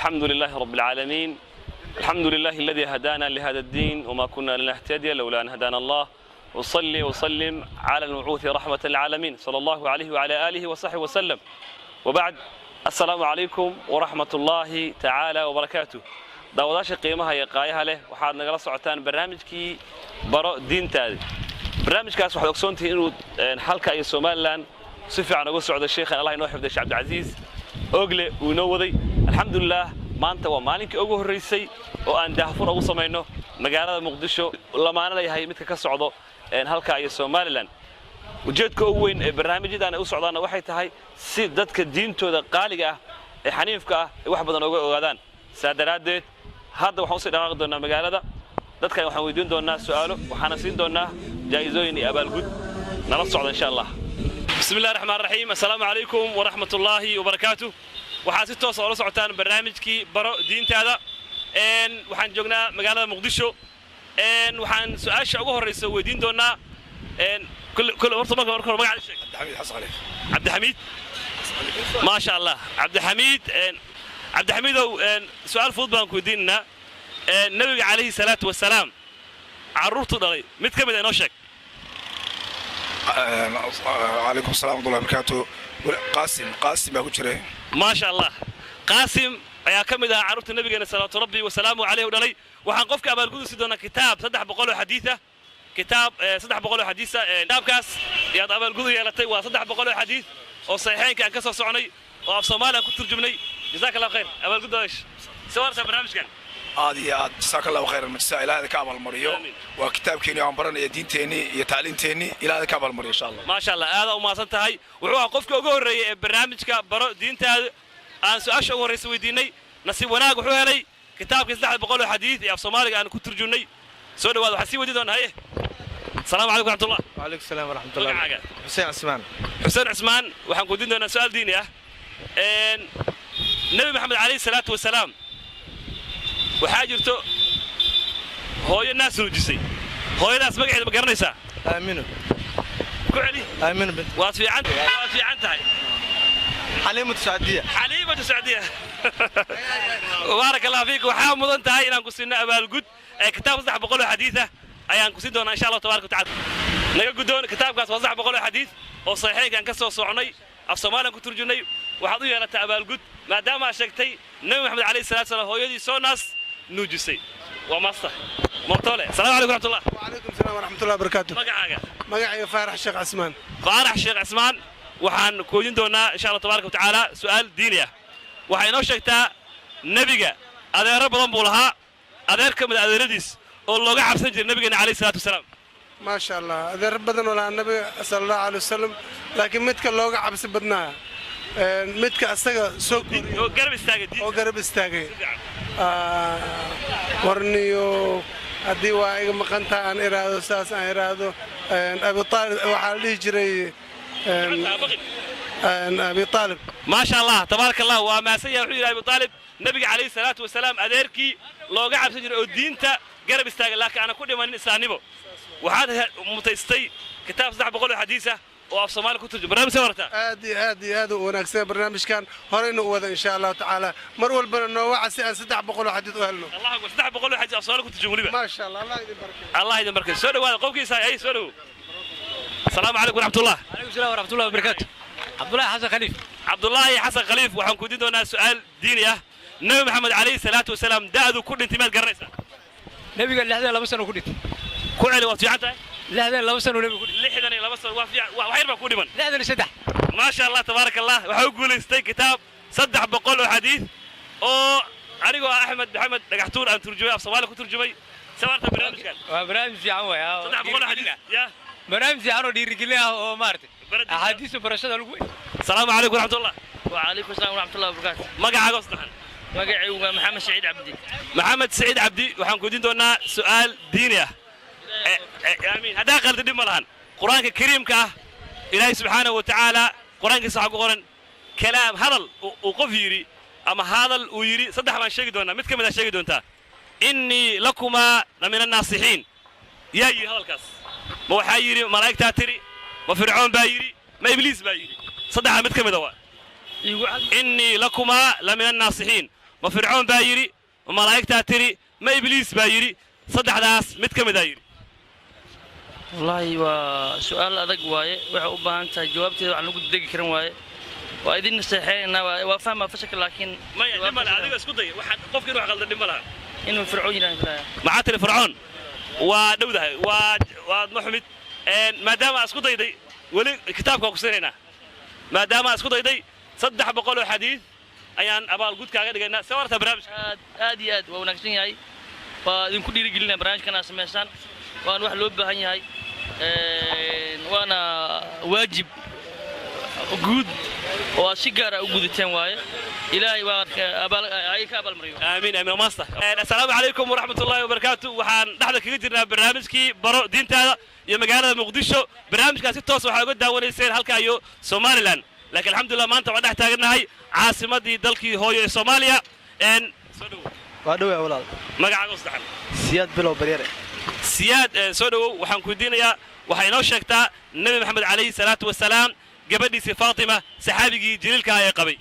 الحمد لله رب العالمين. الحمد لله الذي هدانا لهذا الدين وما كنا لنهتدي لولا أن هدانا الله. وصلي وسلم على المبعوث رحمة العالمين صلى الله عليه وعلى آله وصحبه وسلم. وبعد، السلام عليكم ورحمة الله تعالى وبركاته. داوداش قيمها يقايها له وحاد نقرأ سعتان برنامجكي برو دين تالي. برنامج كاس waxaad ogsoontii inuu halka ay Soomaaliland si fiican uga socdo sheekhan Allah inoo xifday Sheekh Cabdi Ogle uu noo waday. Alxamdulillah, maanta waa maalinkii ugu horeysay oo aan daahfur ugu sameeyno magaalada Muqdisho lamaana leeyahay midka ka socdo halka ay Soomaaliland. ujeedka ugu weyn ee barnaamijyadan ay u socdaan waxay tahay si dadka diintooda qaaliga ah ee xaniifka ah ay wax badan uga ogaadaan. Saadaradeed hadda waxaan u sii dhaqaaqi doonaa magaalada. dadkan waxaan weydiin doonaa su'aalo waxaana siin doonaa جائزين أبا الجود نرصع إن شاء الله. بسم الله الرحمن الرحيم. السلام عليكم ورحمة الله وبركاته. وحاسيت توصل صعتان برنامج كي برا دين هذا وحن جونا مقالة مقدشو وحن سؤال شعوه الرئيس ودين دونا كل ورطة ما قاعد شيء. عبد الحميد حصل عليه. عبد الحميد ما شاء الله. عبد الحميد سؤال فوتبال كوديننا النبي عليه الصلاة والسلام عرورته دلي مid kamid ah noo sheeg. عليكم السلام ورحمة الله وبركاته. قاسم baa ku jiray. ما شاء الله. قاسم ayaa kamid ah caruurta nabigeena salaatu rabbi wa salaamu alayhi u dhalay. waxaan qofka abaalgudisi doona kitaab 300 xadiis ah. kitaab 300 xadiis ah. kitaabkaas yaad abaalgudu yeelatay waa 300 xadiis oo saxiixaynka aan ka soo soconay oo af Soomaaliya ku turjumnay. jazakallahu khayr. abaalgudash. sawarta barnaamijkan. aad jazaak Allah khayran majsaa ilaahay ka amal mariyo waa kitaabkeeni aan baranay diinteeni iyo tacliinteeni ilaahay ka amal mariyo insha Allah ma sha Allah aad u maasan tahay wuxuu qofka ugu horeeyay ee barnaamijka baro diintaada aan su'aasha ugu horeysa weydiinay nasiib wanaag wuxuu helay kitaabka 300 xadiis ee af Soomaaliga aan ku turjumnay soo dhawaad waxa sii wadi doonaa haye السلام عليكم ورحمة الله. وعليكم السلام ورحمة الله. حسين عثمان waxaan ku diin doonaa su'aal diini ah Nabi Muhammad عليه الصلاة والسلام waxaa jirto hooyo naas nuujisay hooyadaas magaceeda ma garanaysaa aamino ku celi aamino bint waad fiican tahay xaliimatu saadiya barakallahu fiik waxaa mudan tahay inaan ku siino abaalgud ee kitaab 300 xadiis ah ayaan ku siin doonaa insha Allah tabaaraka taala naga gudoon kitaabkaas 300 xadiis oo saxiixan ka soo soconay af Soomaaliya ku turjunay waxaad u yeelataa abaalgud maadaama aad sheegtay Nabi Muhammad عليه الصلاة والسلام hooyadii soo naas نوجسي وماسته مرتولة. السلام عليكم ورحمة الله. وعليكم السلام ورحمة الله وبركاته. مقعي فارح الشيخ عثمان. فارح الشيخ عثمان وحن كوين دونا إن شاء الله تبارك وتعالى سؤال دينية وحين شكتا نبيجا هذا رب ضمبولها هذا كم هذا رديس والله قاعد سجل نبينا عليه الصلاة والسلام. ما شاء الله هذا رب بدن ولا النبي صلى الله عليه وسلم لكن متك اللي قاعد سبدناها متك أستجا سوق. قرب استاجي. ورنيو هدي وايق مقنتا عن إرادة أساس عن إرادة أبي طالب وحالي جري أبي طالب ما شاء الله تبارك الله وما سيء أبي طالب نبي عليه الصلاة والسلام أديركي لو قاعد سجل الدينتا قرب استاجي لكن أنا كل ما نسانبه وهذا متستي كتاب صح بقول حديثه وأف صومالي كنت برنامج سورته. هذا ونكسر برنامج كان هرينا وذا إن شاء الله تعالى مرول بنا وعسى سدح بقول حديث أهلنا. الله أكبر سدح بقول حديث أف صومالي كنت جمهوري. ما شاء الله الله يبارك. الله يبارك. سوري هذا قوم كيسا أي سوري. السلام عليكم ورحمة الله. وعليكم السلام ورحمة الله وبركاته. عبد الله حسن خليف. عبد الله حسن خليف وحن كودينا سؤال ديني النبي محمد عليه الصلاة والسلام داذو كل انتماء قريسة. نبي قال لهذا لبسنا وكلت. كل علي وفي عنده. لهذا لبسنا ونبي كلت. لحدني لبسنا وحير بكوني من. لهذا سدح. ما شاء الله تبارك الله وحقول استي كتاب صدح بقول حديث أو أريجو أحمد محمد نجحتون أن ترجمي أف صومالي كترجمي سوارت برنامج كان. برنامج في عمو يا. صدح بقول حديث يا. برنامج في عمو دير كلها ومارت. أحاديث برشاد القوي. السلام عليكم ورحمة الله. وعليكم السلام ورحمة الله وبركاته. ما قاعد أصلحن. مقعي محمد سعيد عبدي. محمد سعيد عبدي وحن كودين دونا سؤال دينية. آمين. هذا قلت دي ملهن. قرآن الكريم كه إلهي سبحانه وتعالى قرآن كسح قرآن كلام هذا وقفيري أما هذا ويري صدق ما شيء دونا متى كم شيء دونتا إني لكما من الناصحين يا هذا الكاس ما حيري ملائكة تري ما فرعون بايري ما إبليس بايري صدق متى كم دوا إني لكما من الناصحين ma fircoon baa yidhi ma malaa'igtaa tiri ma ibliis baa yidhi saddexdaas mid ka mid aa yidhi wallaahi waa su'aal adag waaye waxay u baahan tahay jawaabteeda waxaan lagu degi karin waaye waa idin naseexeynaa waa fahmaa fashilka laakiin maya dhimale adiga isku day waxaad qofkiin wax qaldan dhima laha inuu fircoon yidhahan filaya maxaa tiri fircoon waa dhowdahay waad ma xumid maadaama aad isku dayday weli kitaabka waa ku siinaynaa maadaama aad isku dayday 300 oo xadiid ayaan abaalgud kaaga dhigaynaa soo warta barnaamijka aad iyo aad waa wanaagsan yahay waa idinku dhiirigelinaa barnaamijkan aad samaysaan waan wax loo baahan yahay waana waajib guud oo si gaar ah u gudateen waaye ilaahay waa ay ka abaalmariyo amiin amiin maasta assalaamu calaykum waraxmatullaahi wabarakaatu waxaan dhexda kaga jirnaa barnaamijkii baro diintaada iyo magaalada muqdisho barnaamijkaas si toos waxaa uga daawanayseen halka iyo Somaliland laakiin alxamdulillah maanta waan dhex taaganahay caasimadii dalkii hooyo ee Soomaaliya soo dhaw waa dhaw walaal magacaaga saxan siyaad bilow baryare siyaad soo dhaw waxaan ku diinayaa waxay noo sheegtaa nabi maxamed calayhi salaatu wasalaam gabadhiisii Faatima saxaabigii jaliilka ah ee qabay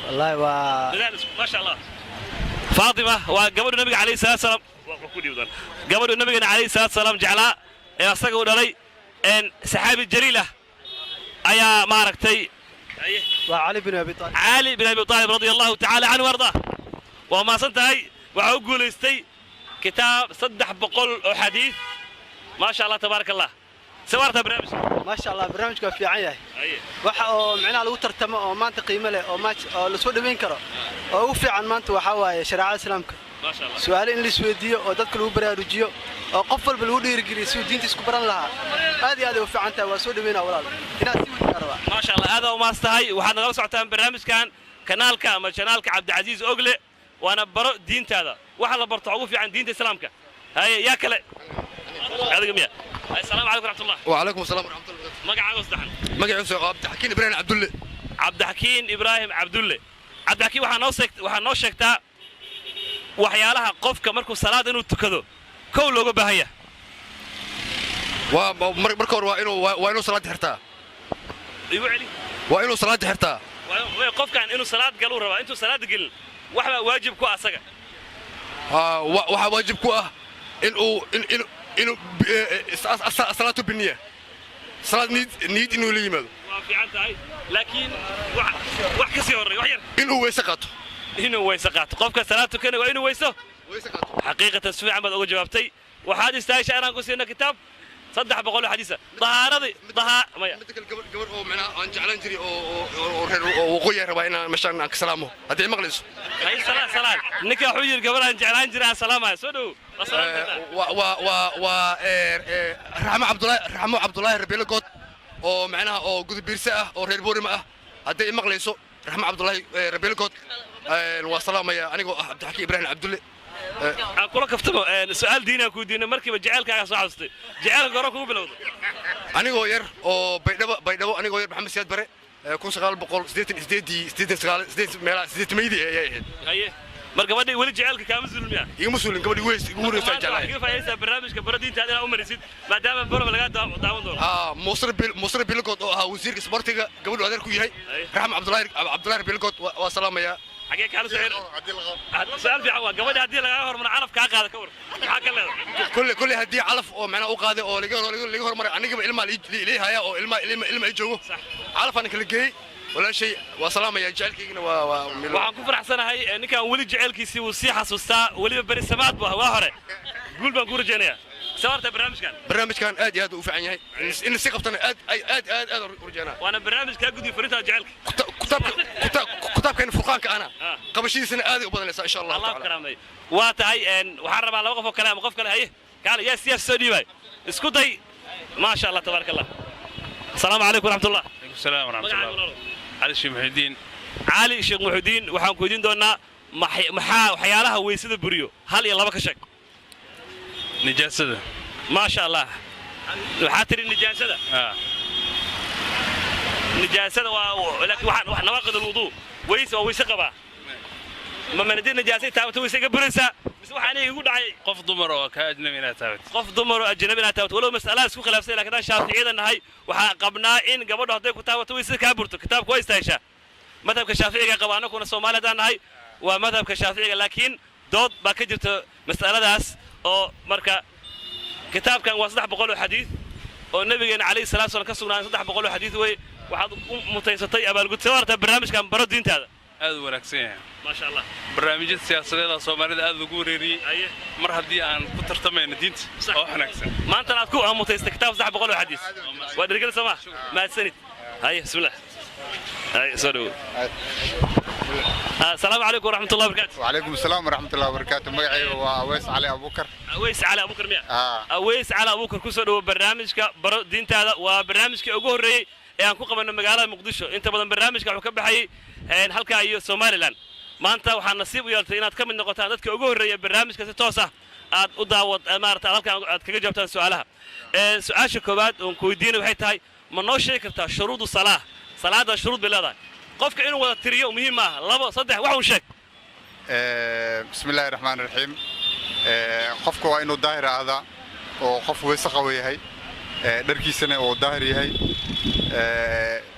wallahi waa ما شاء الله فاطمة وقبل النبي عليه الصلاة والسلام قبل النبي عليه الصلاة والسلام جعلها يصقوا لي إن سحابي الجليلة أيا ماركتي وعلي بن أبي طالب علي بن أبي طالب رضي الله تعالى عنه وارضاه وما صنتهي وعقول استي كتاب صدح بقول حديث ما شاء الله تبارك الله سوارته برنامج ما شاء الله برنامجك في عياه waxa oo macnaha lagu tartamo oo maanta qiimo leh oo match oo la soo dhaweyn karo oo u fiican maanta waxa waaye shariicada islaamka ما شاء الله su'aal in la isweydiiyo oo dadka lagu baraarujiyo oo qof walba lagu dhiirigeliyo si diinta isku baran lahaa aad iyo aad u fiican tahay waa soo dhaweynaa walaal inaad si wadi karaba ما شاء الله هذا وما استهي waxaad nagala socotaan barnaamijkan kanaalka ama channelka Cabdi Aziz Ogle waana baro diintaada waxa la barto ugu fiican diinta islaamka hay ya kale adiga miya السلام عليكم ورحمة الله. وعليكم السلام ورحمة الله وبركاته. مقعد وصدحن. مقعد عبد الحكيم إبراهيم عبد الله. عبد الحكيم إبراهيم عبد الله. عبد الحكيم waxaa noo sheegtaa waxyaalaha qofka markuu salaad inuu tukado kow looga baahan yahay. marka hore waa inuu salaad xirtaa. igu celi. waa inuu salaad xirtaa. qofkan inuu salaad galo raba intuu salaad galin waxa waajib ku asaga. waxa waajib ku ah inuu salaatu biniya salaad niid inuu la yimaado waa fiican tahay laakiin wax ka sii horeeyo wax yar inuu weyse qaato qofka salaad tukana waa inuu weyso qaato xaqiiqatan si fiican baad uga jawaabtay waxaad istaashay inaan ku siino kitaab 300 xadiis طهارتي مايا gabar oo macna aan jeclaan jiray oo reer waqooyi rabaa inaan meeshaan aan ka salaamo hadii maqlayso hay salaam ninka wuxuu yiri gabar aan jeclaan jiray salaamay soo dhow raxmo cabdullaahi rabiile good oo macnaha oo gudbiirse ah oo reer boorima ah hadii maqlayso raxmo cabdullaahi rabiile good waa salaamaya anigoo ah cabdixakiin ibraahim cabdulle kula kaftamo su'aal diina ku diina markiiba jaceelkaaga soo xasuustay jaceelka hore kugu bilowday anigoo yar oo baydhabo anigoo yar maxamed siyaad bare 1988 meelaha 8 meydii ayay ahayd haye mar gabadhii weli jaceelka kaama zulmiya iguma sulin gabadhii weys igu wareegsan jeclahay kifa aysa barnaamijka baradiinta aad u marisid maadaama barba laga daawan doono musra bilgood oo ah wasiirka sportiga gabadhu adeer ku yahay raxmo cabdullaahi bilgood waa salaamaya حاجة كانوا سعيد سؤال في عوا قبل هدي لقى هرمنا علف كعقاد كور حاجة كل هدي علف أو معنا أوقاده أو لقى هرمنا أنا قبل إلما ليه هيا أو إلما يجوه علف أنا كل جاي ولا شيء وسلام يا جعلك كنا وعن كفر حسنا هاي نكا ولي جعلك يسوي وصيحة سوستا ولي ببري السماء وهره قول بنقول جنيا سوارت برنامج كان آدي هذا وفي عيني إن الثقة آد رجعنا وأنا برنامج كان قد يفرتها جعلك كتاب كان فرقان كأنا قبل شيء سنة آدي وبدل إن شاء الله الله كرامي واتهاي إن وحرب على وقف كلام وقف كلام هاي قال يا سيف سودي باي اسكتي ما شاء الله تبارك الله السلام عليكم ورحمة الله السلام ورحمة الله علي الشيخ محي الدين علي الشيخ محي الدين وحن كودين دونا محا وحيالها ويسد بريو هل يلا بك شك نجاسة ما شاء الله حاتر النجاسة نجاسة ولكن واحد نواقض الوضوء ويس قبا ما ندير نجاسة تاوت ويس قبرسا بس واحد يقول عي قف ضمر وكأجنبي تاوت قف ضمر أجنبي تاوت ولو مسألة سوق خلافسي لكن أنا شافعي أن هاي وقبنا إن قبل هذا كتاوت ويس كابرتو كتاب كويس تايشة مثلا كشافعي قبانا كنا سومالة أن هاي waa madhabka shaaficiga laakiin dood baa ka jirta mas'aladaas oo marka kitaabkan waa 300 xadiis oo nabigeena calayhi salaatu wasallam ka sugnaan 300 xadiis way waxaad u mutaysatay abaalgud sawarta barnaamijkan baro diintaada aad u wanaagsan yahay ma sha Allah barnaamijyada siyaasadeed ee Soomaalida aad ugu wareeriyay mar haddii aan ku tartamayno diinta oo wanaagsan maanta aad ku mutaysatay kitaab 300 xadiis waa dhirgal sama ma sanid هاي بسم الله هاي سلام السلام عليكم ورحمة الله وبركاته. وعليكم السلام ورحمة الله وبركاته. مقعي وأويس علي أبو بكر. أويس علي أبو بكر مية. أويس علي أبو بكر كسر برنامجك برو دين هذا وبرنامجك أجوه ري يعني كوكب من مجال مقدشة أنت بدن برنامجك وكب حي هالك أيو سومالي لان ما أنت وحنا نصيب ويالتينات كم من نقطة عندك أجوه ري برنامجك ستوسع أدعوت أمارة هالك كجبت سؤالها سؤال شكوبات ونكويدين وحيت هاي ما نوشي كرتا شروط الصلاة صلاة شروط بالله قفك إنه ولا تريو مهمة لبا صدق واحد شك بسم الله الرحمن الرحيم قفك وإنه ظاهر هذا وقف وسقوي هاي دركي سنة وظاهري هاي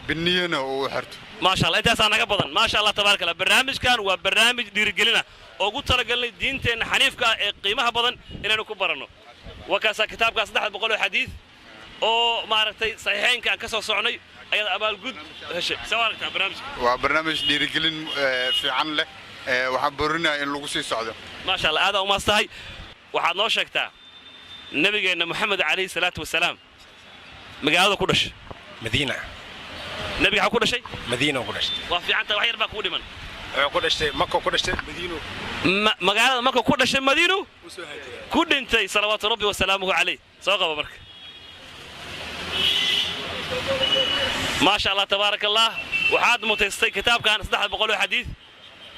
بالنية وحرته ما شاء الله أنت أصلا قبضا ما شاء الله تبارك الله برنامج كان وبرنامج ديرجلنا وقلت ترى قال لي دينتين حنيف قيمها بدن إنه نكبرنا وكاسا كتاب كاس دحد بقوله حديث أو معرفتي صحيحين كان كسر صعني أيضا أبى الجود هالشيء سواء كان برنامج وبرنامج ديرجلين في عنله وحبرنا إن لقوسي صعدة ما شاء الله هذا وما استهي وحد نوشكتا النبي إن محمد عليه الصلاة والسلام مقاعد كلش مدينة النبي حكوا كل شيء مدينة كلش وفي عنده وحير بقول من كل شيء مكة كل شيء مدينة مقاعد مكة كل شيء مدينة كل انتي صلوات ربي وسلامه عليه سوق أبو بكر ما شاء الله تبارك الله وحاد متستي كتاب كان صدح بقوله حديث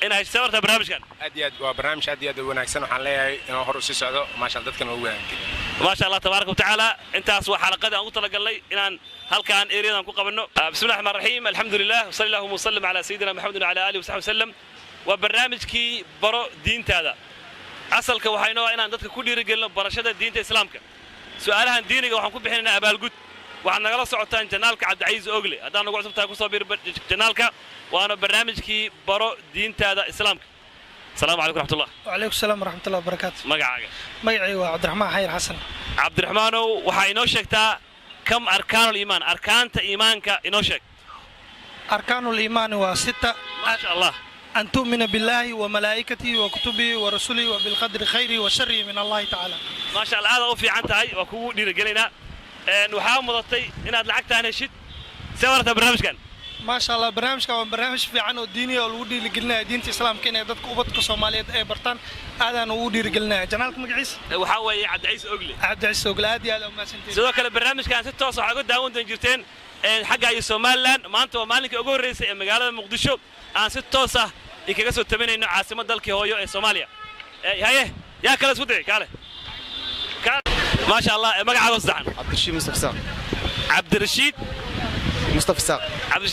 إنها سورت برنامج كان أدياد وبرنامج أدياد ونكسن وحنلاقي إنه هرس يسعده ما شاء الله كان هو ما شاء الله تبارك وتعالى أنت أسوأ حلقة أنا قلت لك لي إن هل كان إيرينا نكون قبلنا بسم الله الرحمن الرحيم الحمد لله وصلى الله وسلم على سيدنا محمد وعلى آله وصحبه وسلم وبرنامج كي برو دين هذا أصل كوحينا إن عندك كل رجال برشة الدين إسلامك سؤالها دينك وحنكون بحنا أبال جود waxaan nagala socotaan janaalka Cabdi Ogle hadaan ugu cusubtaa ku soo biir janaalka waana barnaamijkii baro diintaada islaamka السلام عليكم ورحمة الله وعليكم السلام ورحمة الله وبركاته مقعاقة مقعي وعبد الرحمن حير حسن عبد الرحمن وحا إنوشكتا كم أركان الإيمان أركان إيمانك إنوشك أركان الإيمان وستة ما شاء الله أن تؤمن بالله وملائكته وكتبه ورسله وبالقدر خيره وشره من الله تعالى ما شاء الله هذا وفي عنتهاي وكو ديرجلنا waxaa mudatay inaad lacagtaan heshid sawarta barnaamijkan ما شاء الله برنامجك برنامج fiican oo diini oo lagu dhiirigelinayo diinta islaamka inay dadka ubadka Soomaaliyeed ay bartaan aadaan ugu dhiirigelinayo janaalka magaciisa waxa weeye Cabdi Ogle Cabdi Ogle aad iyo aad u maasantiin sidoo kale barnaamijkan si toos ah uga daawan jirteen xagga ay Soomaaliland maanta waa maalinka ugu horeysay ee magaalada Muqdisho aan si toos ah kaga soo tabanayno caasimadda dalka hooyo ee Soomaaliya haye yaa kala isku day kale ما شاء الله مقعد وصدعن عبد الرشيد مصطفى ساق عبد الرشيد مصطفى ساق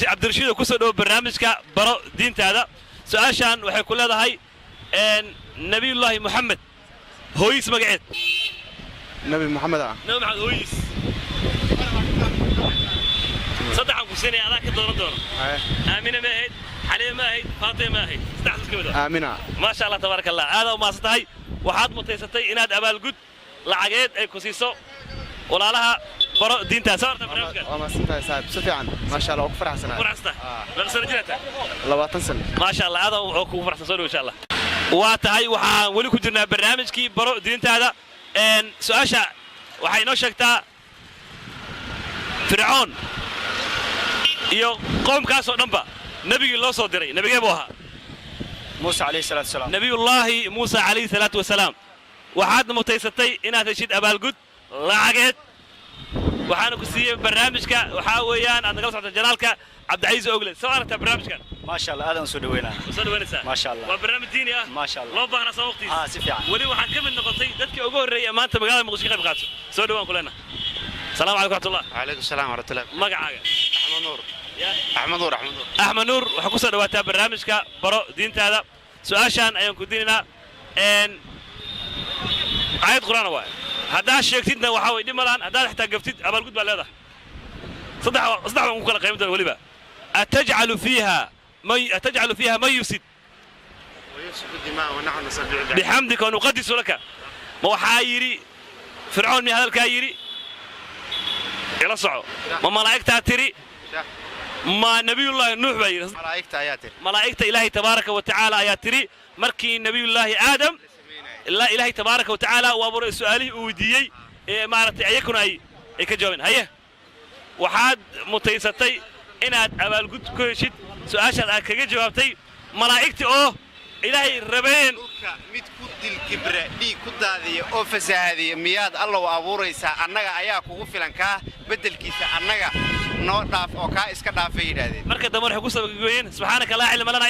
عبد الرشيد وكسر برنامجك برو دين هذا سؤال شان وحي كل هذا هاي نبي الله محمد هويس مقعد نبي محمد نبي محمد هويس صدق عن كسيني هذاك دور آمنة ما هي حليمة ما هي فاطمة ما هي استحسن كذا آمنة ما شاء الله تبارك الله هذا وما صدقي وحاد متيستي إناد أبال جود لعجيد أي كوسيسو ولا لها برا دين تأثير برنامجك. ما سنتها صاحب سفيان ما شاء الله وكفر حسنا. كفر حسنا. لا سنة جنته. لا سنة. ما شاء الله هذا وكفر حسنا إن شاء الله. واتهاي وح ولي كجرنا برنامج كي برا دين هذا إن سؤال وحينوشك تا فرعون يو قوم كاسو نبأ نبي الله صدري نبي أبوها. موسى عليه الصلاة والسلام. نبي الله موسى عليه الصلاة والسلام. waxaad mutaysatay inaad heshid abaalgud lacageed waxaana ku siiyay barnaamijka waxa weeyaan aad nagala socota janaalka Cabdi Ogle soo aragta barnaamijkan ما شاء الله هذا سود وينه ما شاء الله وبرنامج ديني ما شاء الله loo baahna soo waqtiisa سفيان wali waxaan ka mid noqotay dadkii ugu horeeyay maanta magaalada Muqdisho ka qayb qaato soo dhawaan kulana السلام عليكم ورحمة الله وعليكم السلام ورحمة الله magacaaga أحمد نور أحمد نور أحمد نور waxa ku soo dhawaataa barnaamijka baro diintaada su'aashan ayaan ku diinaa آيات قرآن واحد هذا شيكتنا وحاول دي ملان هذا حتى قفتي أبى الجود بالله صدق ممكن قيمة الولبة أتجعل فيها ما يفسد نسفك الدماء ونحن نسبح بحمدك ونقدس لك ما وحايري فرعون من هذا الكايري إلى صعو ما ملائكة تري ما نبي الله نوح بير ملائكة آيات ملائكة إلهي تبارك وتعالى آيات تري مركي نبي الله آدم الله إلهي تبارك وتعالى وأبو سؤالي وديي ما رت أيكون أي كجوابين هيه وحاد متيستي إن أبى الجود كويشت سؤال كجوابتي ملائكة أوه إلهي ربين mid ku dil kibre dhig ku daadiyo oo fasaadiyo miyaad alla u abuuraysaa annaga ayaa kugu filan ka bedelkiisa annaga noo dhaaf oo ka iska dhaafay yiraahdeen marka damar waxay ku sabagoyeen subhanaka la ilma lana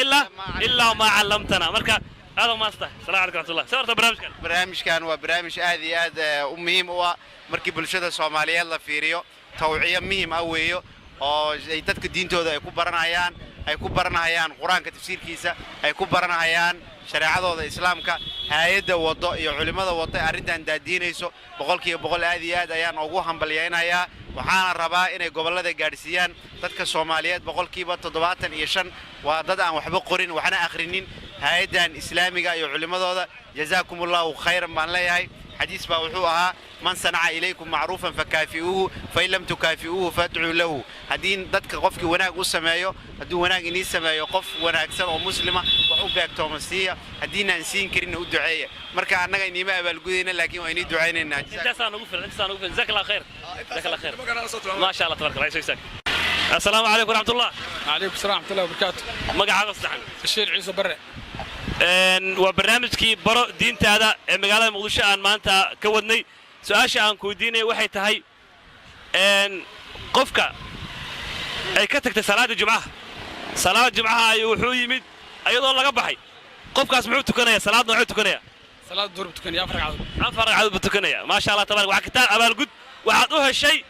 illa ma 'allamtana marka هذا ما استه السلام عليكم ورحمه الله سورت barnaamijkan waa barnaamij aad iyo aad u muhiim u ah markii bulshada Soomaaliyeed la fiiriyo tawciya muhiim ah weeyo oo ay dadka diintooda ay ku baranayaan quraanka tafsiirkiisa ay ku baranayaan shariicadooda islaamka hay'adda wado iyo culimada wado arintan daadiinayso boqolkiiba boqol aad iyo aad ayaan ugu hambalyeeynayaa waxaan rabaa inay gobolada gaarsiiyaan dadka Soomaaliyeed boqolkiiba 75 waa dad aan waxba qorin waxna akhrinin hay'adan islaamiga iyo culimadooda jazaakumullahu khayran baan leeyahay حديث باوحوها من صنع إليكم معروفا فكافئوه فإن لم تكافئوه فادعوا له هدين دتك قفك وناق وسمايو هدو وناق إني سمايو قف وناق سنة مسلمة وحبك تومسية هدين أنسين كرين ودعية مركا عنك إني ما أبى الجودين لكن وإني دعينا الناس أنت سانوفل جزاك الله خير جزاك الله خير ما شاء الله تبارك الله يسعدك السلام عليكم ورحمة الله عليكم السلام ورحمة الله وبركاته مقعد الصحن الشيخ عيسى برع وبرنامجكي برو دينتا هذا مقالة مقدشة عن ما أنت كودني سؤال عن كوديني وحي تهي إن قفك أي كتك صلاة الجمعة يوحو يمد أيضا الله قبحي قفك اسمعوا تكنيا صلاة نوعي تكنيا صلاة دور بتكنيا أفرق عدد بتكنيا ما شاء الله تبارك وحكتان أبا القد وحدوها الشيء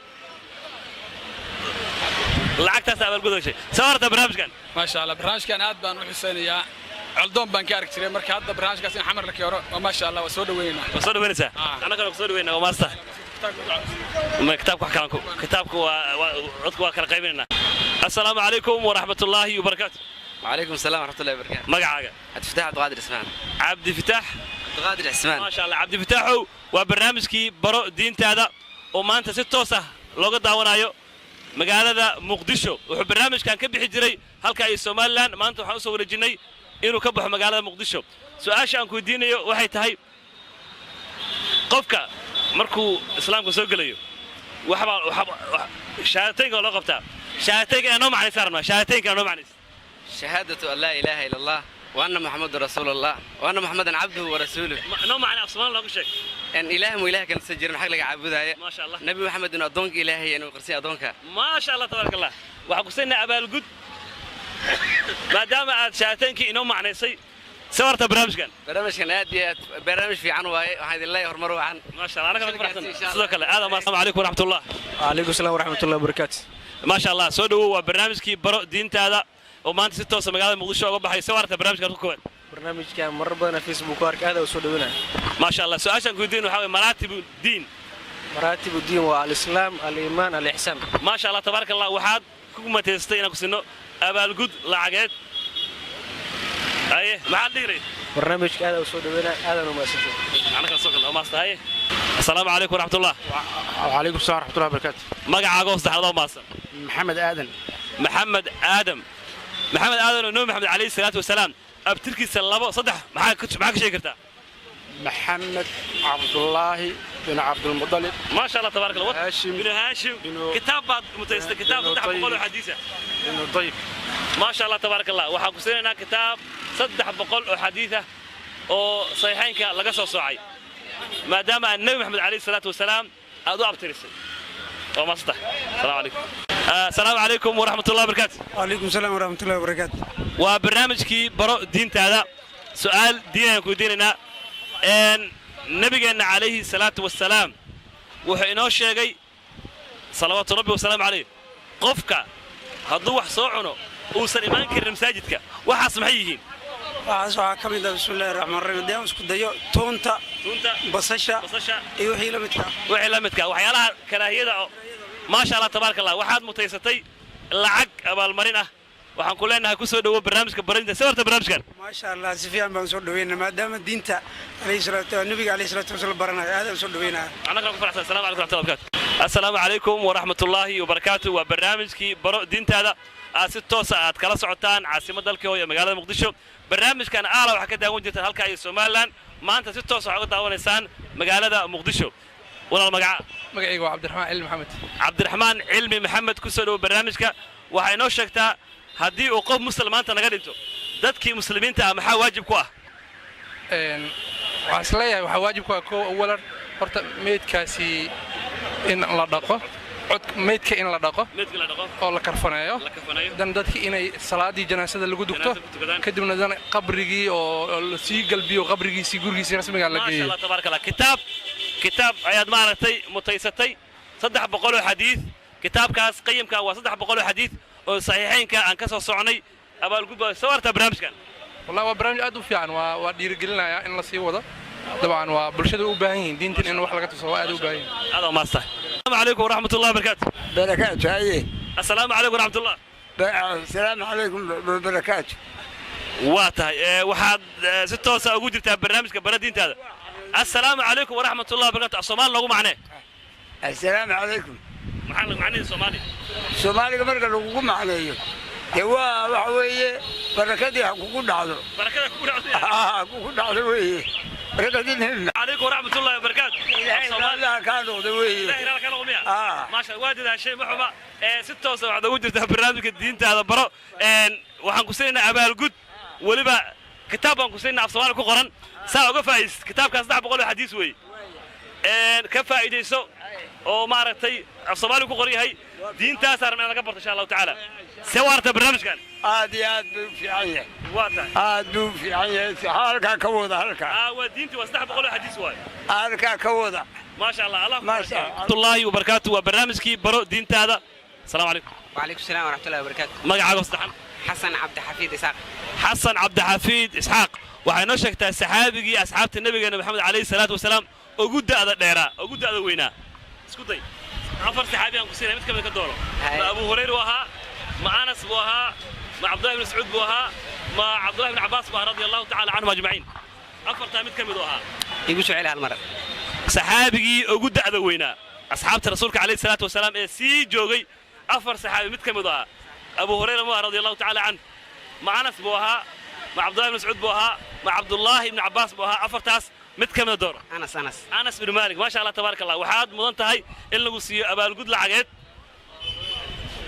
لعكتها أبا القد الشيء سوارت برنامج كان ما شاء الله برنامج كان هاد بان وحسينيا علدون بان كارك تري مركي هذا برنامج كاسين حمر لك يورو ما شاء الله وسود وينا أنا كان وسود وينا وما استه ما كتابك وعدك وكان قايمين السلام عليكم ورحمة الله وبركاته وعليكم السلام ورحمة الله وبركاته مقعد عبد الفتاح عبد القادر عثمان عبد الفتاح عبد القادر عثمان ما شاء الله عبد الفتاح وبرنامجكي برو دينتا هذا وما أنت ستوسه لو قد داونايو magaalada muqdisho wuxuu barnaamijkan ka bixi jiray halka ay Soomaaliland maanta waxaan u soo wareejinay inuu ka baxo magaalada muqdisho su'aasha aan ku weydiinayo waxay tahay qofka markuu islaamka soo galayo waxba shahaadateynka loo qabtaa shahaadateynka noo macnaysa arma shahaadateynka noo macnaysa shahadatu an la ilaha illa allah wa anna muhammadar rasulullah wa anna muhammadan abduhu wa rasuluhu noo macnaa afsoomaali loogu sheeg ان اله مو اله كان سجرن حق لك عبودايه ما شاء الله نبي محمد انه ادونك الهي انه قرسي ادونك ما شاء الله تبارك الله waxa ku seenay abaal gud maadaama aad shaateenkii inoo macnaysay sawarta barnaamijkan aad iyo barnaamij fiican waaye waxaan idin leeyahay horumar wacan ma sha Allah anaga faraxsan sidoo kale aad ma assalaamu alaykum waraxmatullaah alaykum asalaam waraxmatullaah wabarakaatu ma sha Allah soo dhawow waa barnaamijkii baro diintaada oo maanta si toos ah magaalada muqdisho uga baxay sawarta barnaamijkan ku kooban barnaamijkan marar badan Facebook ku arkay aad oo soo dhaweynaa ما شاء الله سؤال عشان كودين وحاول مراتب الدين والإسلام الإيمان الإحسان ما شاء الله تبارك الله وحد كوما تستينا كسنو أبا الجود لعجات أيه ما حد يري برنامج هذا وصول بينا هذا نماسك أنا كان سوق الله ما استهي السلام عليكم ورحمة الله وعليكم السلام ورحمة الله وبركاته ما قاعد أقول استحضر ما صار محمد آدم محمد آدم ونوح محمد عليه الصلاة والسلام أبتركي سلابه صدح معاك شيء كرتا محمد عبد الله بن عبد المطلب ما شاء الله تبارك الله بن هاشم كتاب بعد متيسر كتاب صدح بقول حديثه بن طيب ما شاء الله تبارك الله وحا كسينا كتاب صدح بقول حديثه oo saxiixaynka laga soo soocay maadaama annabi maxamed alayhi salaatu wasalaam aad u abtirisay oo maasta السلام عليكم ورحمة الله وبركاته. وعليكم السلام ورحمة الله وبركاته. وبرنامجكي برو دين هذا سؤال ديننا كوديننا إن نبينا عليه الصلاة والسلام وحيناه شيء صلوات ربي وسلام عليه قفك هضوح صوعنه وصل إيمان كرم ساجدك وحاسم حيين. waxaa ka mid ah bismillaahir rahmaanir rahiim deegaan isku dayo toonta basasha iyo wixii la midka waxyaalaha karaahiyada ما شاء الله تبارك الله waxaad mutaysatay lacag abaalmarin ah waxaan ku leenahay ku soo dhawo barnaamijka barinta sawarta barnaamijkan maasha allah si fiican baan soo dhaweynaa maadaama diinta nabiga alayhi salaatu wasalaam baranayo aad aan soo dhaweynaa annaga ku faraxsan salaamu calaykum wa rahmatullahi wa barakatuh assalaamu calaykum wa rahmatullahi wa barakatuh waa barnaamijkii baro diintaada aad si toos ah aad kala socotaan caasimadda dalka hooyo magaalada muqdisho barnaamijkan aala waxaa ka daawan jirtaan halka iyo Soomaaliland maanta si toos ah uga daawanaysaan magaalada muqdisho walaal magacaygu waa cabdiraxmaan cilmi maxamed ku soo dhawo barnaamijka waxay noo sheegtaa haddii uu qof muslim maanta naga dhinto dadkii muslimiinta ah maxaa waajib ku ah waxaan isleeyahay waxaa waajib ku ah koo awalan horta meydkaasi in la dhaqo meydka in la dhaqo oo la karfaneeyo dan dadkii inay salaadii janaasada lagu dugto kadibna dan qabrigii oo la sii galbiyo qabrigiisii gurigiisii rasmiga la geeyo maasha Allah tabarakallah kitaab ayaad maaragtay mutaysatay 300 xadiis kitaabkaas qayimka waa 300 xadiis oo saxiixeynka aan ka soo socnay abaalgudba sawarta barnaamijkan wallahi waa barnaamij aad u fiican waa dhiirigelinaya in la sii wado dabcan waa bulshada u baahan yihiin diintan in wax laga tuso aad u baahan yihiin aad maasta السلام عليكم ورحمة الله وبركاته. بركاته هاي. السلام عليكم ورحمة الله. السلام عليكم وبركاته. واتها واحد ستة سأقول جبتها برنامج كبردين هذا. السلام عليكم ورحمة الله وبركاته. الصومال لو معناه. السلام عليكم. محل معني الصومالي. الصومالي كبرك لو معناه. توا وحوي بركاتي حقوق دعوة. بركاتي حقوق دعوة. حقوق دعوة. عليكم ورحمة الله وبركاته. لا كانوا ذوي. لا كانوا مياه. ما شاء الله وادي ذا شيء محبة. ستة وسبعة وجدت برنامج الدين هذا برا. وحن كسينا أبال جود ولبا كتاب عن كسينا في صومال كقرن ساعة كفايس كتاب كاس ده بقوله حديث وي. كفاية يسوع وما رتي في صومال كقري هاي دين تأثر من الكبر إن شاء الله تعالى. سوارت برنامج كان. عاد في عيه. واضح. عاد في عيه حركة كوضة حركة. ودينتي واستحب بقوله حديث واي. حركة كوضة. ما شاء الله ما شاء الله. ورحمة الله وبركاته وبرنامج كي برو دينتي هذا. السلام عليكم. وعليكم السلام ورحمة الله وبركاته. مقعد أستحن. حسن عبد حفيد إسحاق. حسن عبد حفيد إسحاق. وحنا شكت السحابي أصحاب النبي محمد عليه الصلاة والسلام وجود هذا الدائرة وجود هذا وينه. اسكتي. عفر سحابي عن كسيرة متكمل كدوره. أبو هريرة وها مع أنس وها مع عبد الله بن مسعود وها مع عبد الله بن عباس وها رضي الله تعالى عنهم أجمعين. عفر تامد كم دوها. يقول شو عليها المرة. سحابي وجود هذا وينه. أصحاب رسولك عليه الصلاة والسلام سي جوجي عفر سحابي متكمل دوها. أبو هريرة وها رضي الله تعالى عنه مع أنس وها مع عبد الله بن مسعود وها مع عبد الله بن عباس وها عفر تاس متكمل دور. أنس بن مالك ما شاء الله تبارك الله وحاد مضنت هاي إلا وسي أبال جود لعجت.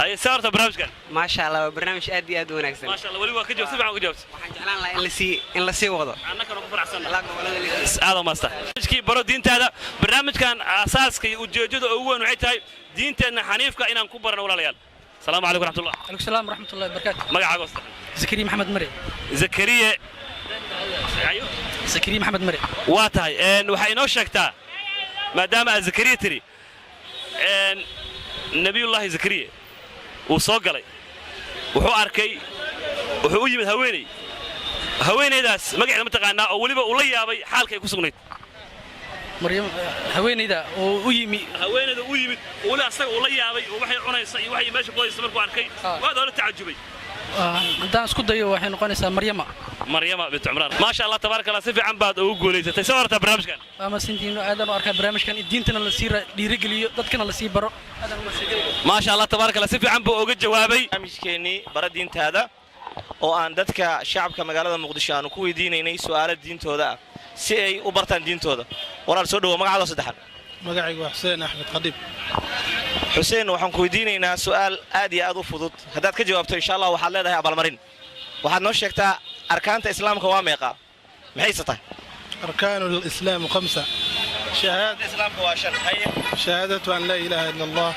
أي سارت برنامج كان. ما شاء الله برنامج أدي أدو نكسر. ما شاء الله ولي واحد جوز سبعة وجوز. جلان لا إلا سي وضع. أنا كنا نقول عسل. هذا ما استح. كي برو دين هذا برنامج كان أساس كي وجود أول نوعية هاي دين تنا حنيف كإنا نكبرنا ولا ليال. السلام عليكم ورحمة الله. عليكم السلام ورحمة الله وبركاته. ما قاعد أقصد. زكريا محمد مري. زكريا. أيوه. زكريا محمد مري. واتاي إن وحينو شكتا. ما دام زكريا تري. إن نبي الله زكريا. وصقلي وحو أركي وحو يجي من هويني داس ما قاعد متقنا أولي بقولي يا أبي حالك يكون مريم هويني دا ويمي هويني دا ويمي ولا أصلا ولي يا أبي وحي عنيس وحي ماشي كويس مركو أركي وهذا ولا تعجبي عندنا اسكت ديو وحين قنيسة مريم بنت عمران ما شاء الله تبارك الله سيف عن بعد وقولي تسورت برنامج كان ما سنتين هذا أركب برنامج كان الدين تنا لسير ديرجلي ضدكنا لسير برا ما شاء الله تبارك الله سيف عن بوجد جوابي برنامج كني برا دين هذا وأن ضدك شعب كمجال المقدسة أنا كوي ديني سؤال الدين هذا سي وبرتان دين هذا ورا سود وما قاعد صدحنا مقعد حسين أحمد خديب حسين waxaan ku weydiinaynaa su'aal aad iyo aad u fudud hadaad ka jawaabto insha Allah waxaad leedahay abaalmarin waxaad noo sheegtaa arkaanta islaamka waa meeqa maxay tahay أركان الإسلام 5 شهادة أن لا إله إلا الله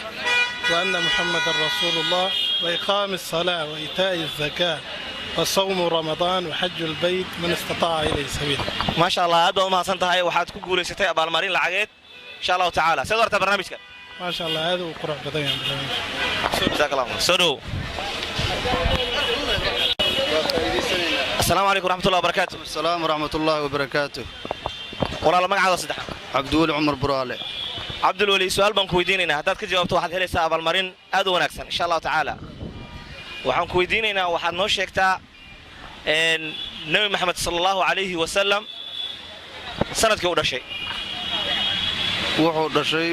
وأن محمد رسول الله وإقام الصلاة وإيتاء الزكاة وصوم رمضان وحج البيت من استطاع إليه سبيلا ما شاء الله هذا ما سنتهاي waxaad ku guuleysatay abaalmarin lacageed insha Allah ta'ala sadarta barnaamijka ما شاء الله هذا وقرأ بداية جزاك الله خير سرو السلام عليكم ورحمة الله وبركاته السلام ورحمة الله وبركاته ولا ما قاعد صدح عبد الولي عمر برالي عبد الولي سؤال بنك ويديننا هدات كجوابته واحد هلسة أبو المرين أدو ونكسن إن شاء الله تعالى waxaan ku weydiinaynaa waxaad noo sheegtaa nebi maxamed sala allahu calayhi wasalam sanadkii u dhashay wuxuu dhashay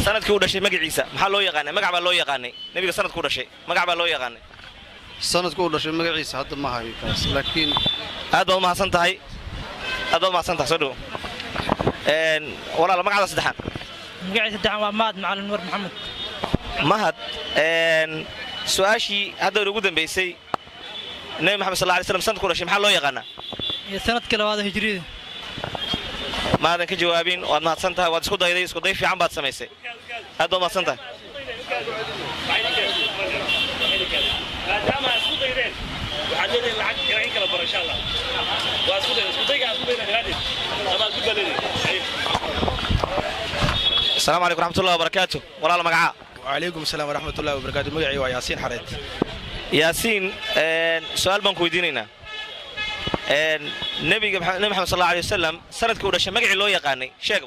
sanadkii u dhashay magaciisa maxaa loo yaqaanay magac baa loo yaqaanay nebiga sanadku u dhashay magac baa loo yaqaanay sanadku u dhashay magaciisa hadda ma hayo kaas laakiin aad baad umahadsan tahay soo dhowo walaal magacada saddexaan magaciisa saddexaan waa mahad macalin nuur maxamed mahad su-aashii hadda ugu dambaysay nebi maxamed sal alay slam sanadku u dhashay maxaa loo yaqaanaa iyo sanadkii labaad hijriyada maadan ka jawaabin waad mahadsan tahay waad isku dayday isku day fiican baad samaysay aad baad mahadsan tahay السلام عليكم ورحمة الله وبركاته ولا مقعة وعليكم السلام ورحمة الله وبركاته مقعي وياسين حريت ياسين سؤال بنكو يدينينا نبي محمد صلى الله عليه وسلم سنة كورة مقعي لو يقاني شيخ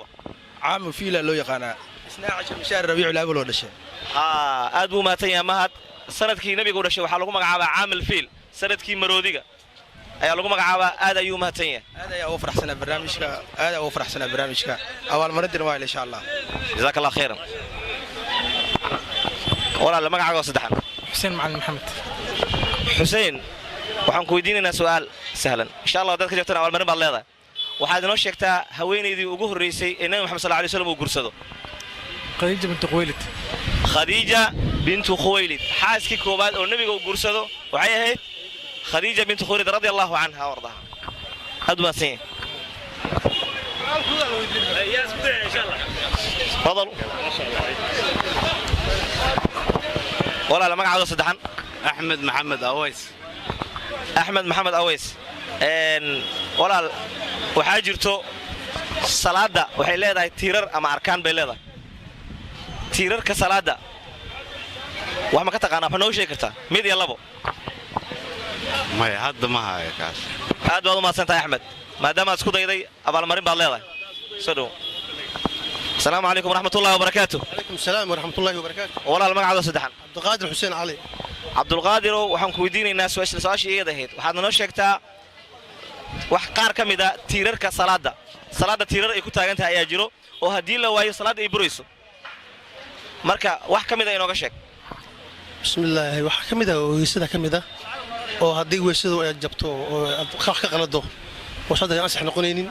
عام فيلا لو يقانا 12 من شهر ربيع الأول ولا شيء أدبو ما تيا مهد سنة كي نبي كورة شيء وحلقوا مقعة عام الفيل سنة كي مرودية ayaa lagu magacaabaa aad ayuu mahadsan yahay aad ayaa ugu faraxsanaa barnaamijka awaal maradina waa insha Allah jazakallahu khairan walaal magacaaga saddexan xuseen macalin maxamed xuseen waxaan ku weydiinaynaa su'aal sahlan insha Allah dadka joogtana awaal marin baad leedahay waxaad inoo sheegtaa haweeneydii ugu horeysay ee nabi maxamed sallallahu alayhi wasallam uu guursado khadiija bintu khuwaylid xaaskii koobaad oo nabiga uu guursado waxay ahayd خديجة بنت خويلد رضي الله عنها وارضاها هدوا سين تفضلوا ولا لا مقعد صدحان أحمد محمد أويس ولا وحاجرتو صلاة وحي ليدا تيرر أما أركان بيليدا تيرر كصلاة وحما كتقانا فنو شيكرتا ميد يلابو ما هذا ما هاي كاس هذا والله ما سنت أحمد ما دام أسكت يدي أبى المرين بالله سدوا السلام عليكم ورحمة الله وبركاته عليكم السلام ورحمة الله وبركاته والله المقعد صدحان عبد القادر حسين علي عبد القادر وحن كويدين الناس وإيش لسواشي إيه ده وحنا نشكتا وحقار كمدا تيرر كصلاة تيرر يكون تاجنتها يجرو وهدي له وهي صلاة إبريسو مركا وح كمدا ينوقشك بسم الله وح كمدا ويسدا كمدا oo haddii weysadu ay jabto oo wax ka qalado oo saddex aan sax noqonaynin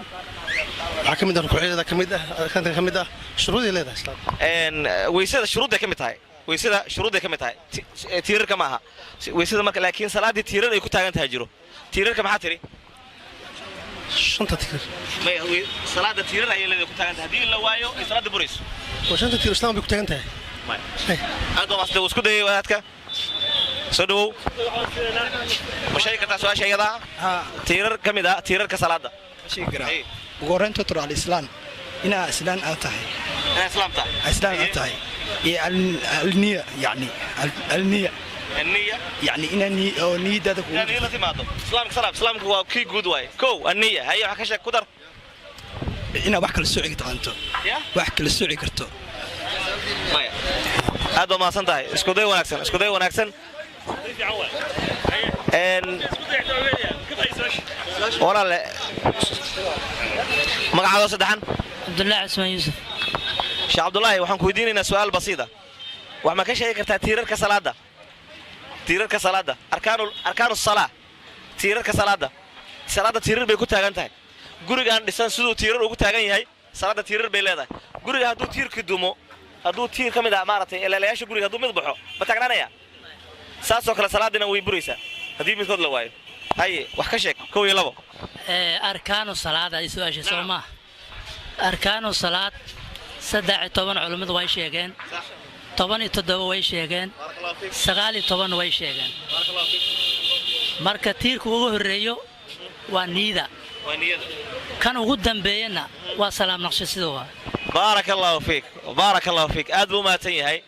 waxa kamid ah rukuucda kamid ah shuruudo leedahay islaam weysada shuruudo kamid tahay tiirarka ma aha weysada marka laakiin salaadii tiirar ay ku taagan tahay jiro tiirarka maxaa tiri shanta tiirar may salaada tiirar ay leedahay ku taagan tahay hadii la waayo ay salaada burayso oo shanta tiirar islaam bay ku taagan tahay aad oo isku dayay wadaadka سدو مشايكة سؤال شيء ذا تيرر كمدا تيرر كسلادة شيء كرا وقرنت ترى الإسلام إن إسلام أتاهي إسلام أتاهي النية يعني النية يعني إن النية ده تكون يعني لا تماتو إسلامك هو كي جود واي كو النية هي حكشة قدر إنا بحكي السعودي تانتو بحكي السعودي كرتو مايا هذا ما سنتهي اسكو داي وناكسن ولا لا مقعد صدحان عبد الله عثمان يوسف شيخ عبد الله waxaan ku weydiinaynaa su'aal basiida wax ma ka sheegi kartaa tiirarka salaada arkaanu salaada tiirar bay ku taagan tahay gurigaan dhisan sidoo tiirar ugu taagan yahay salaada tiirar bay leedahay guriga hadduu tiirki dumo hadduu tiir kamid ah maartay ilaalayaasha guriga hadduu mid baxo ma taagnaanaya saasoo kale salaadina way buraysaa haddii midkood la waayo haye wax ka sheeg kow iyo labo arkaanu salaada ay su'aasha Soomaa arkaanu salaad 13 culimadu way sheegeen 17 way sheegeen 19 way sheegeen marka tiirku ugu horeeyo waa niyada kan ugu dambeeyana waa salaam naqshadooda barakallahu fiik aad buu maatan yahay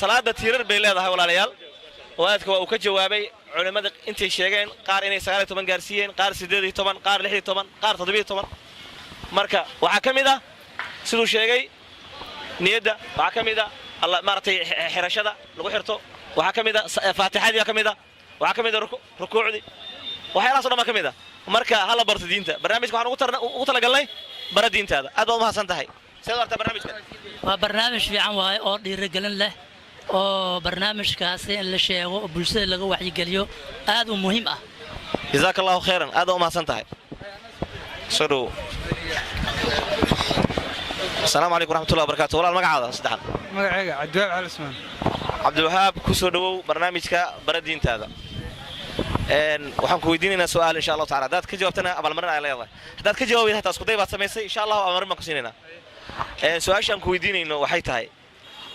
salaada tiirar bay leedahay walaalayaal wadaadka waa uu ka jawaabay culimada intay sheegeen qaar inay 19 gaarsiiyeen qaar 18 qaar 16 qaar 17 marka waxa kamid ah sidoo sheegay niyada waxa kamid ah الله مارتي حرشة لو حرتو وحكمدا فاتحة دي كمدا وحكمدا ركوع دي وحيلا صار ما كمدا marka hala barto diinta barnaamijka waxaan ugu talagalnay bara diintaada aad baad mahadsantahay sidoo arta barnaamijka waa barnaamij fiican waay oo dhiirigelin leh oo barnaamijkaasi in la sheego oo bulshada laga wacyigeliyo aad u muhiim ah jazakallahu khairan aad baad mahadsantahay soo السلام عليكم ورحمة الله وبركاته والله المقعد صدحنا مقعد عبد الوهاب على اسمه عبد الوهاب كسر دو برنامجك بردين هذا waxaan ku weydiinaynaa su'aal insha Allah ta'ala dad ka jawaabtana abaalmarin ay leedahay dad ka jawaabay hataa isku day baad sameysay insha Allah abaalmarin ma ku siinayna su'aashan ku weydiinayno waxay tahay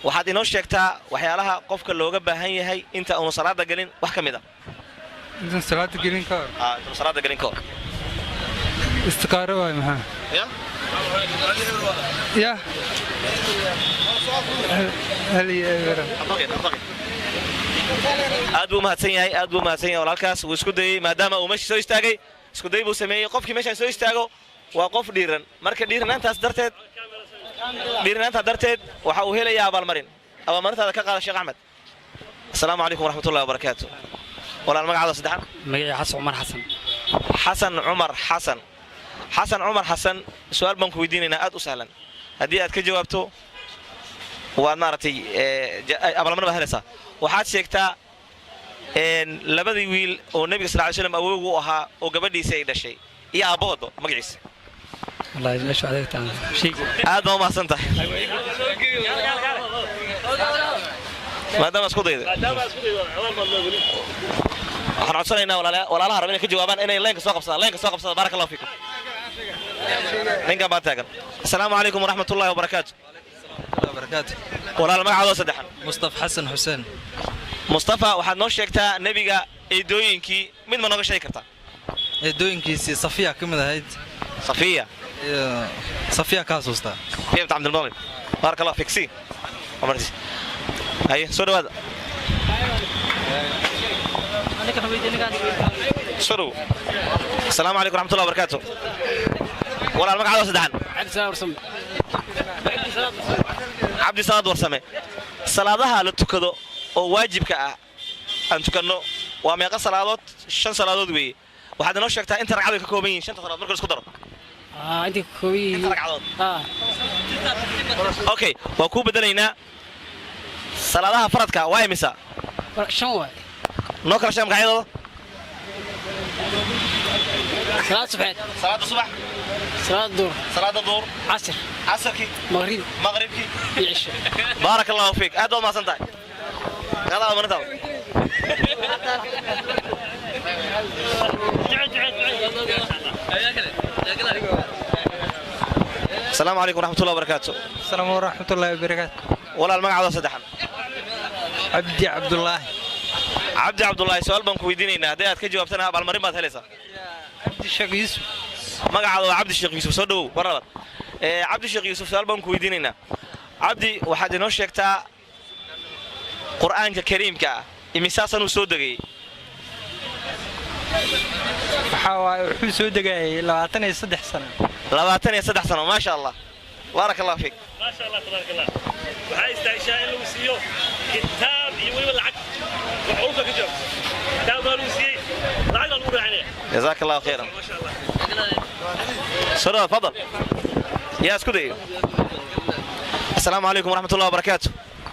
waxaad inoo sheegtaa waxyaalaha qofka looga baahan yahay inta uu salaada galin wax kamid ah inta salaada galin ka inta salaada galin ka istiqaaro way maxaa يا aad buu mahadsan yahay walaalkaas wuu isku dayay maadaama uu meesha soo istaagay isku day buu sameeyay qofkii meesha soo istaago waa qof dhiiran marka dhiiranaantaas darteed waxa uu helayaa abaalmarintaada ka qaada Sheekh Ahmed assalaamu alaykum warahmatullahi wabarakatuh walaal magacaada saddexan magaciisa Xasan Umar Xasan حسن عمر حسن سؤال بنك ويديننا أد أسهلا هدي أد كجوابته ونارتي قبل ما نبهلسها وحاد شيكتا إن لبدي ويل والنبي صلى الله عليه وسلم أوجوها وقبل يسيد الشيء يا أبوه مقعس الله يجزاك عليك تعال شيء هذا ما سنته ما دام اسكت waxaan codsanaynaa walaalaha rabina ka jawaabaan inay leenka soo qabsadaan barakallahu fiikum ninka baa taagan assalaamu alaykum warahmatullahi wabarakatuh walaal magacaada saddexan Mustafa Xasan Xuseen Mustafa waxaad noo sheegtaa nabiga eedooyinkii mid ma nooga sheegi kartaa eedooyinkiisi Safiya kamid ahayd Safiya ka xasuusta Safiya Abdul Muttalib barakallahu fiik si amarti ay soo dhawaada شنو السلام عليكم ورحمة الله وبركاته ولا المقعد وسدحن عبد الصمد ورسمه صلاتها لتكدو oo waajibka ah aan tukano waa meeqa salaadood 5 salaadood weey waxaad noo sheegtaa inta ragcad ka kooban yihiin 5 salaadood marka isku daro inta kooban ragcadood okay waa ku bedelaynaa salaadaha faradka waa imisa 5 waay noo kala sheeg magacyadooda صلاة الصبح صلاة الظهر عصركي مغربكي العشاء بارك الله فيك هذا ما سنتاي يلا مرتب السلام عليكم ورحمة الله وبركاته السلام ورحمة الله وبركاته ولا المقعد صدحا عبد الله عبد الله سؤال بنك ويدينينا هدي aad ka jawaabtana abaalmarin baad helaysaa عبد الشيخ يوسف magacaada waa Cabdi Sheekh Yuusuf soo dhaw barada Cabdi Sheekh Yuusuf su'aal baan ku weydiinaynaa Cabdi waxaad inoo sheegtaa Qur'aanka Kariimka imisaasan uu soo degay wuxuu soo degay 23 sano 23 sano ma sha Allah barakallahu fiik ما شاء الله تبارك الله waxay istaashaa in lagu siiyo kitaab iyo waliba lacag wuxuu ka joogo kitaab lagu siiyay lacag lagu raacinaya جزاك الله خيرا ما شاء الله سرور تفضل يا اسكتي السلام عليكم ورحمة الله وبركاته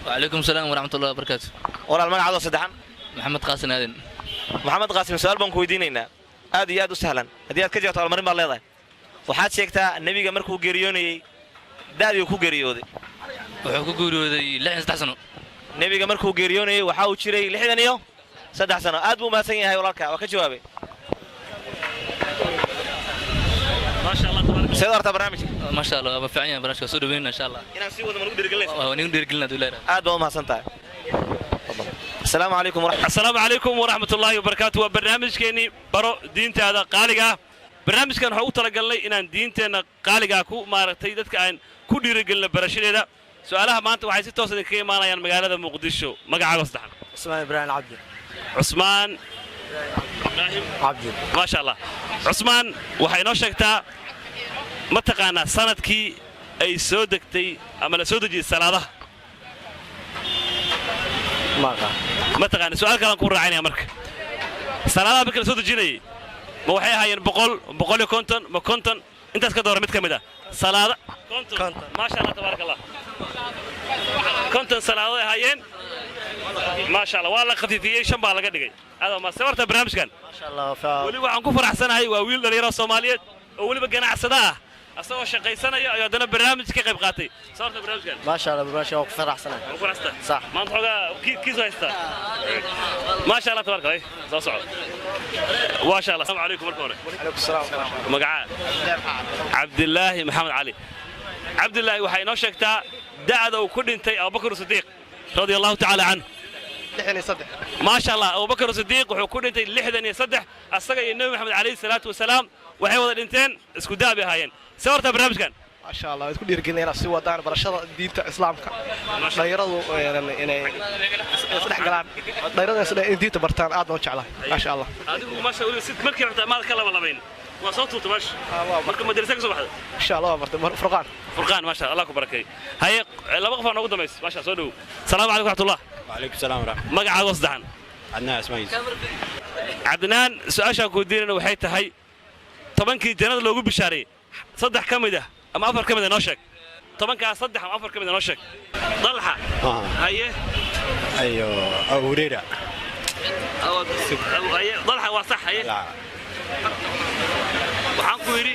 وعليكم السلام ورحمة الله وبركاته ولا المقعد صدحان محمد قاسم هذين محمد قاسم سؤال بنك ويدينينا aad iyo aad u sahlan hadii aad ka jawaabto almarin baa leedahay waxaad sheegtaa nabiga markuu geeriyoonayay daadii ku geeriyooday wuxuu ku geeriyooday 63 sano nabiga markuu geeriyoonayay waxa uu jiray 63 sano aad buu maasan yahay walaalka waa ka jawaabay ما شاء الله تبارك سيد أرتا برنامج ما شاء الله فعلا برنامج سود وين إن شاء الله إن سيود من ودير قلنا ونقدر قلنا دولار عاد ما سنتا السلام عليكم السلام عليكم ورحمة الله وبركاته وبرنامج كيني برو دينتي هذا قالقة برنامج كان هو تلقى لي إن دينتنا قالقة كو ما رتيدت كأن كودير قلنا برشلونة ده سؤالها ما أنت وعايز توصل كي ما أنا يعني مقالة مقدسو مقعد وصدق اسمه إبراهيم عبد عثمان عبد ما شاء الله عثمان وحينو شكتا متقانا سندكي أي سودكتي أما سودجي السنة ما تقان سؤال كلام كون راعينا مرك salaadaha marka la soo dejinayay ma waxay ahaayeen boqol iyo konton ma konton intaas ka doora mid ka mid ah salaada konton maasha Allah tabaaraka Allah konton salaado ay ahaayeen maasha Allah waa la khafifiyay shan baa laga dhigay aad ma sawarta barnaamijkan maasha Allah wali waxaan ku faraxsanahay waa wiil dhalinyaro Soomaaliyeed oo waliba ganacsada ah asagoo shaqaysanaya ayaa dana barnaamij ka qayb qaatay sawarta barnaamijkan maasha Allah barnaamijka waa ku faraxsanahay ku faraxsan صح ma anta xogaa kiiso haysta maasha Allah tabaaraka Allah soo socod ما شاء الله السلام عليكم ورحمة الله وعليكم السلام مقعد عبد الله محمد علي عبد الله وحي نو شيغتا دعده وكل انتي ابو بكر الصديق رضي الله تعالى عنه ما شاء الله ابو بكر الصديق وحو كل انتي لحدني صدح اسغا النبي محمد عليه الصلاه والسلام waxay wada dhinteen isku daabi ahaayeen sawarta barnaamijkan ما شاء الله isku dhiirgelinayna si wadaan barashada diinta islaamka dhalinyaradu inay isdhex galaan dhalinyaradu inay diinta bartaan aad loo jeclahay ma sha Allah adigu ma sha Allah sid markii rabta maad kala labayn waa soo tuurtay bash marka madrasa ka soo baxday in sha Allah bartay furqaan ma sha Allah ku barakeey hay laba qof aan ugu dambeys ma sha soo dhaw salaamu alaykum rahmatullah wa alaykum salaam rahmatullah magacaaga saddexan adnaan ismaaciil adnaan su'aasha ku diinana waxay tahay tobankii jannada loogu bishaaray saddex kamid ah ama afar kamid ah noo sheeg tobankaas saddex ama afar kamid ah noo sheeg dalxa haye ayo abu hurayra haye dalxa waa sax haye waxaan ku yiri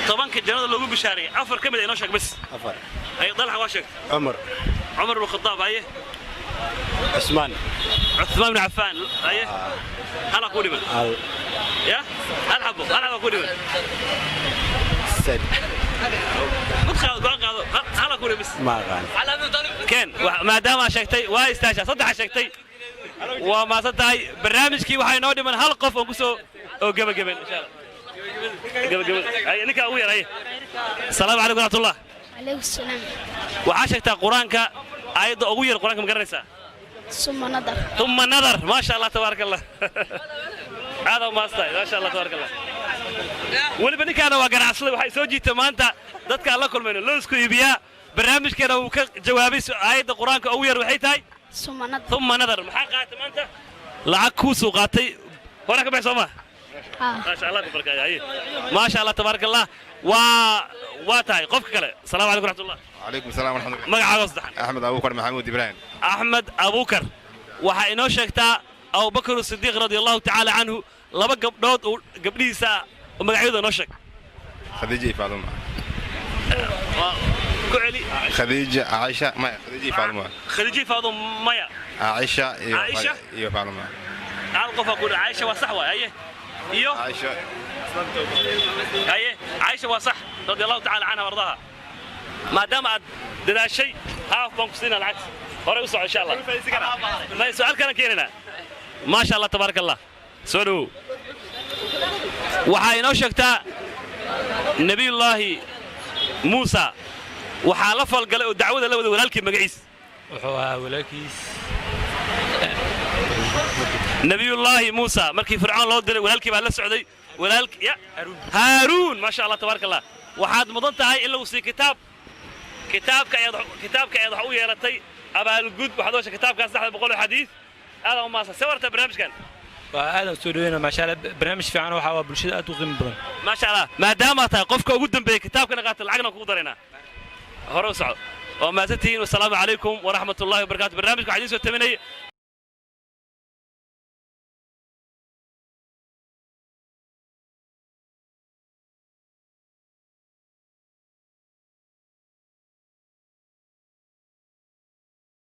tobankii jannada loogu bishaaray afar kamid ah noo sheeg bas afar haye dalxa waa sheeg umar ibn khattab haye عثمان بن عفان ايه هلا كولي من يا هلا كولي من سد هلا كولي بس ما غان كان ما دام شيكتي واي استاشا صدح شيكتي وما صدحي برنامجكي waxay noo dhiman hal qof oo ku soo oo gabagaben insha Allah gabagaben ay ninka ugu yaray salaamu alaykum warahmatullah alaykum salaam waxa sheegtaa quraanka ayada ugu yar quraanka ma garanaysaa ثم نظر ما شاء الله تبارك الله هذا ما استاي ما شاء الله تبارك الله ولبا ninkaana waa ganacsada waxay soo jiitay maanta dadka la kulmayno loo isku iibiyaa barnaamijkeena uu ka jawaabay ayada quraanka ugu yar waxay tahay ثم نظر maxaa qaatay maanta lacag ku soo qaatay hore ka baxsoo ma ما شاء الله تبارك الله ما شاء الله تبارك الله waa tahay qofka kale salaamu alaykum rahmatullah عليكم السلام ورحمة الله magacaaga saddexan أحمد أبو بكر محمود إبراهيم أحمد أبو بكر waxa inoo sheegtaa Abu Bakr as-Siddiq radiyallahu ta'ala anhu laba gabdhood oo gabdhiisa oo magacyadooda noo sheeg خديجة فاطمة كعلي خديجة عائشة ما خديجة فاطمة مايا عائشة عائشة إيوه فاطمة أعرف أقول عائشة وصحوة أيه إيوه عائشة أيه عائشة وصح رضي الله تعالى عنها وارضاها ما دام ده الشيء هاف بنقصنا العكس هوري وصع إن شاء الله ما سؤال كان كيرنا ما شاء الله تبارك الله سولو waxaa inoo sheegtaa nabiyullaahi muusa waxaa la falgalay oo dacwada la wada walaalkii magaciis wuxuu ahaa walaalkiis nabiyullaahi muusa markii fircoon loo diray walaalkii baa la socday walaalkii haaruun ma sha Allah tabaaraka Allah waxaad mudan tahay in lagu sii kitaabka ayaad wax u yeelatay abaalgud waxaad oo kitaabkaas 300 xadiis aad u maasa sawarta barnaamijkan وهذا سودوينا ما شاء الله برنامج في عنه وحوا بالشدة وقيم بدن ما شاء الله ما دام قفك وجودن بكتاب كنا قاتل العقنا كودرنا هروس وما زتين والسلام عليكم ورحمة الله وبركاته برنامجكم حديث والتمني